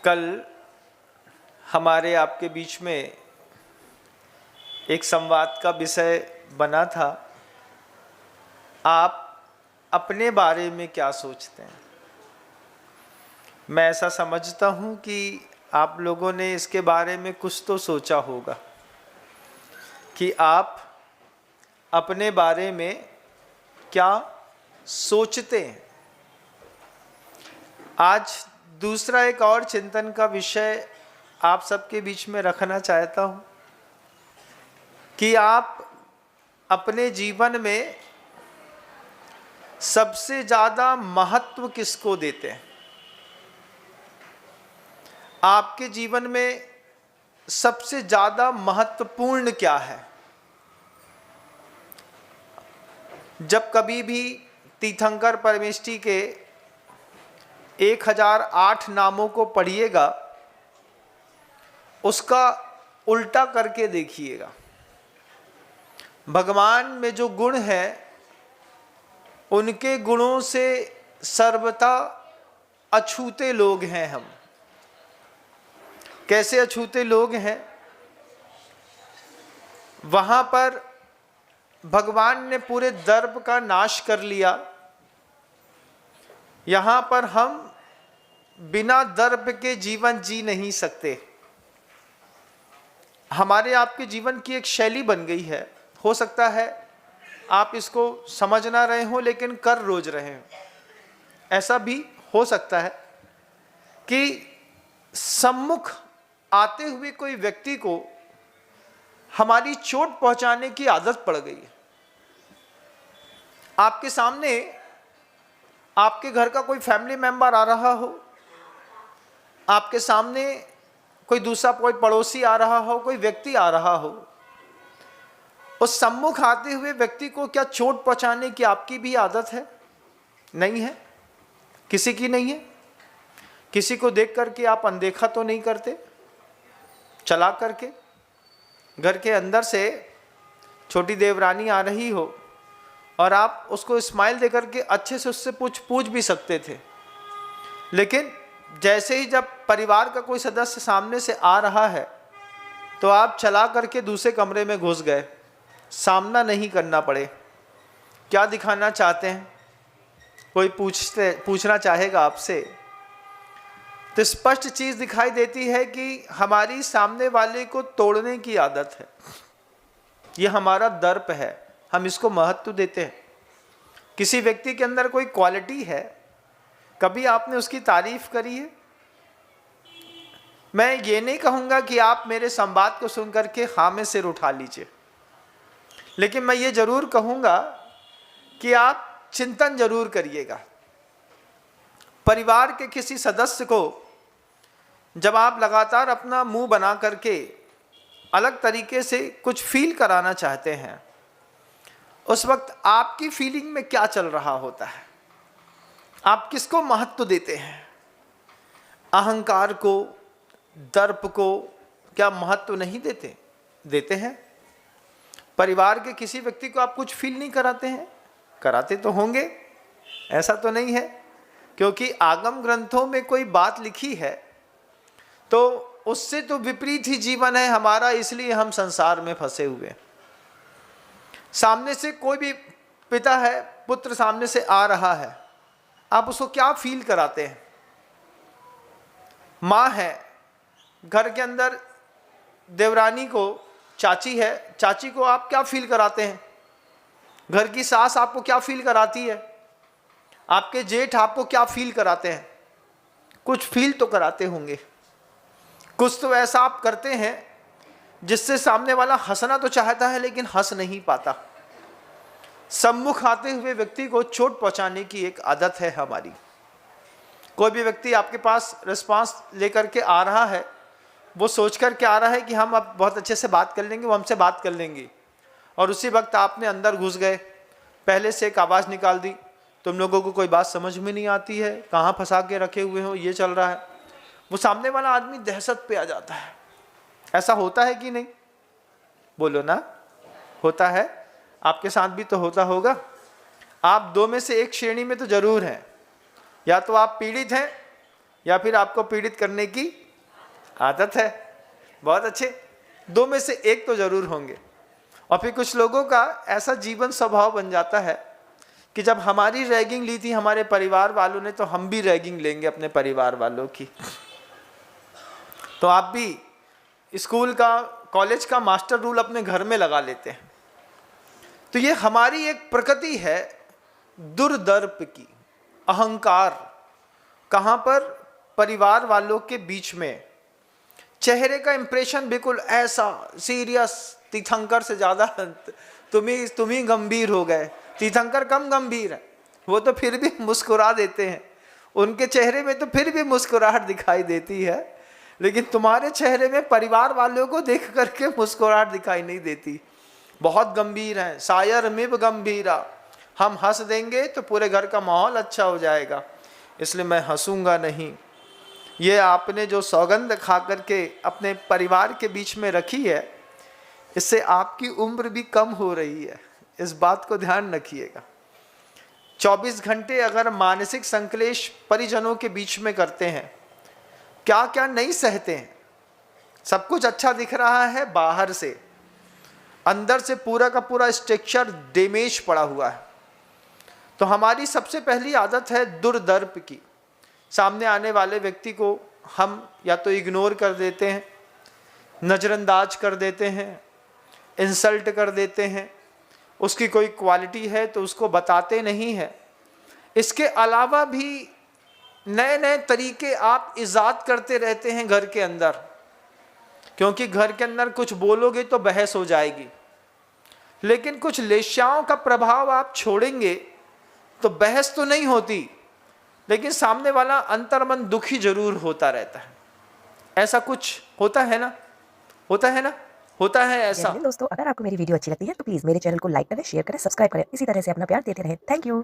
कल हमारे आपके बीच में एक संवाद का विषय बना था, आप अपने बारे में क्या सोचते हैं। मैं ऐसा समझता हूँ कि आप लोगों ने इसके बारे में कुछ तो सोचा होगा कि आप अपने बारे में क्या सोचते हैं। आज दूसरा एक और चिंतन का विषय आप सबके बीच में रखना चाहता हूँ कि आप अपने जीवन में सबसे ज़्यादा महत्व किसको देते हैं। आपके जीवन में सबसे ज़्यादा महत्वपूर्ण क्या है। जब कभी भी तीर्थंकर परमेष्ठी के 1008 नामों को पढ़िएगा, उसका उल्टा करके देखिएगा। भगवान में जो गुण है, उनके गुणों से सर्वथा अछूते लोग हैं हम। कैसे अछूते लोग हैं? वहां पर भगवान ने पूरे दर्प का नाश कर लिया। यहां पर हम बिना दर्प के जीवन जी नहीं सकते। हमारे आपके जीवन की एक शैली बन गई है। हो सकता है आप इसको समझ ना रहे हो, लेकिन कर रोज रहे हो। ऐसा भी हो सकता है कि सम्मुख आते हुए कोई व्यक्ति को हमारी चोट पहुंचाने की आदत पड़ गई है। आपके सामने आपके घर का कोई फैमिली मेंबर आ रहा हो, आपके सामने कोई दूसरा कोई पड़ोसी आ रहा हो, कोई व्यक्ति आ रहा हो, उस सम्मुख आते हुए व्यक्ति को क्या चोट पहुंचाने की आपकी भी आदत है? नहीं है? किसी की नहीं है? किसी को देख करके आप अनदेखा तो नहीं करते? चला करके घर के अंदर से छोटी देवरानी आ रही हो और आप उसको स्माइल दे करके अच्छे से उससे पूछ भी सकते थे, लेकिन जैसे ही जब परिवार का कोई सदस्य सामने से आ रहा है तो आप चला करके दूसरे कमरे में घुस गए। सामना नहीं करना पड़े। क्या दिखाना चाहते हैं? कोई पूछना चाहेगा आपसे तो स्पष्ट चीज दिखाई देती है कि हमारी सामने वाले को तोड़ने की आदत है। यह हमारा दर्प है, हम इसको महत्व देते हैं। किसी व्यक्ति के अंदर कोई क्वालिटी है, कभी आपने उसकी तारीफ करी है? मैं ये नहीं कहूंगा कि आप मेरे संवाद को सुनकर के हाँ में सिर उठा लीजिए, लेकिन मैं ये जरूर कहूंगा कि आप चिंतन जरूर करिएगा। परिवार के किसी सदस्य को जब आप लगातार अपना मुंह बना करके अलग तरीके से कुछ फील कराना चाहते हैं, उस वक्त आपकी फीलिंग में क्या चल रहा होता है? आप किसको महत्व देते हैं? अहंकार को, दर्प को क्या महत्व नहीं देते? देते हैं। परिवार के किसी व्यक्ति को आप कुछ फील नहीं कराते हैं? कराते तो होंगे, ऐसा तो नहीं है। क्योंकि आगम ग्रंथों में कोई बात लिखी है तो उससे तो विपरीत ही जीवन है हमारा, इसलिए हम संसार में फंसे हुए। सामने से कोई भी पिता है, पुत्र सामने से आ रहा है, आप उसको क्या फील कराते हैं? माँ है, घर के अंदर देवरानी को चाची है, चाची को आप क्या फील कराते हैं? घर की सास आपको क्या फील कराती है? आपके जेठ आपको क्या फील कराते हैं? कुछ फील तो कराते होंगे। कुछ तो ऐसा आप करते हैं जिससे सामने वाला हंसना तो चाहता है लेकिन हंस नहीं पाता। सम्मुख आते हुए व्यक्ति को चोट पहुंचाने की एक आदत है हमारी। कोई भी व्यक्ति आपके पास रिस्पांस लेकर के आ रहा है, वो सोच कर के आ रहा है कि हम अब बहुत अच्छे से बात कर लेंगे, वो हमसे बात कर लेंगे, और उसी वक्त आपने अंदर घुस गए, पहले से एक आवाज़ निकाल दी, तुम लोगों को कोई बात समझ में नहीं आती है, कहाँ फंसा के रखे हुए हो, ये चल रहा है। वो सामने वाला आदमी दहशत पे आ जाता है। ऐसा होता है कि नहीं? बोलो ना, होता है। आपके साथ भी तो होता होगा। आप दो में से एक श्रेणी में तो जरूर हैं। या तो आप पीड़ित हैं या फिर आपको पीड़ित करने की आदत है? बहुत अच्छे, दो में से एक तो जरूर होंगे। और फिर कुछ लोगों का ऐसा जीवन स्वभाव बन जाता है कि जब हमारी रैगिंग ली थी हमारे परिवार वालों ने, तो हम भी रैगिंग लेंगे अपने परिवार वालों की। तो आप भी स्कूल का, कॉलेज का मास्टर रूल अपने घर में लगा लेते हैं। तो ये हमारी एक प्रकृति है दुर्दर्प की, अहंकार। कहाँ पर? परिवार वालों के बीच में। चेहरे का इंप्रेशन बिल्कुल ऐसा सीरियस, तीर्थंकर से ज़्यादा तुम ही गंभीर हो गए। तीर्थंकर कम गंभीर है, वो तो फिर भी मुस्कुरा देते हैं, उनके चेहरे में तो फिर भी मुस्कुराहट दिखाई देती है, लेकिन तुम्हारे चेहरे में परिवार वालों को देख करके मुस्कुराहट दिखाई नहीं देती। बहुत गंभीर हैं, शायर मिब गंभीरा। हम हंस देंगे तो पूरे घर का माहौल अच्छा हो जाएगा, इसलिए मैं हंसूंगा नहीं। ये आपने जो सौगंध खा करके अपने परिवार के बीच में रखी है, इससे आपकी उम्र भी कम हो रही है, इस बात को ध्यान रखिएगा। 24 घंटे अगर मानसिक संक्लेश परिजनों के बीच में करते हैं, क्या क्या नहीं सहते हैं। सब कुछ अच्छा दिख रहा है बाहर से, अंदर से पूरा का पूरा स्ट्रक्चर डैमेज पड़ा हुआ है। तो हमारी सबसे पहली आदत है दुर्दर्प की। सामने आने वाले व्यक्ति को हम या तो इग्नोर कर देते हैं, नज़रअंदाज कर देते हैं, इंसल्ट कर देते हैं। उसकी कोई क्वालिटी है तो उसको बताते नहीं है। इसके अलावा भी नए नए तरीके आप इजाद करते रहते हैं घर के अंदर, क्योंकि घर के अंदर कुछ बोलोगे तो बहस हो जाएगी, लेकिन कुछ लेश्याओं का प्रभाव आप छोड़ेंगे तो बहस तो नहीं होती, लेकिन सामने वाला अंतर्मन दुखी जरूर होता रहता है। ऐसा कुछ होता है ना? होता है ना? होता है ऐसा। दोस्तों, अगर आपको मेरी वीडियो अच्छी लगती है तो प्लीज मेरे चैनल को लाइक करें, शेयर करें, सब्सक्राइब करें। इसी तरह से अपना प्यार देते रहें। Thank you.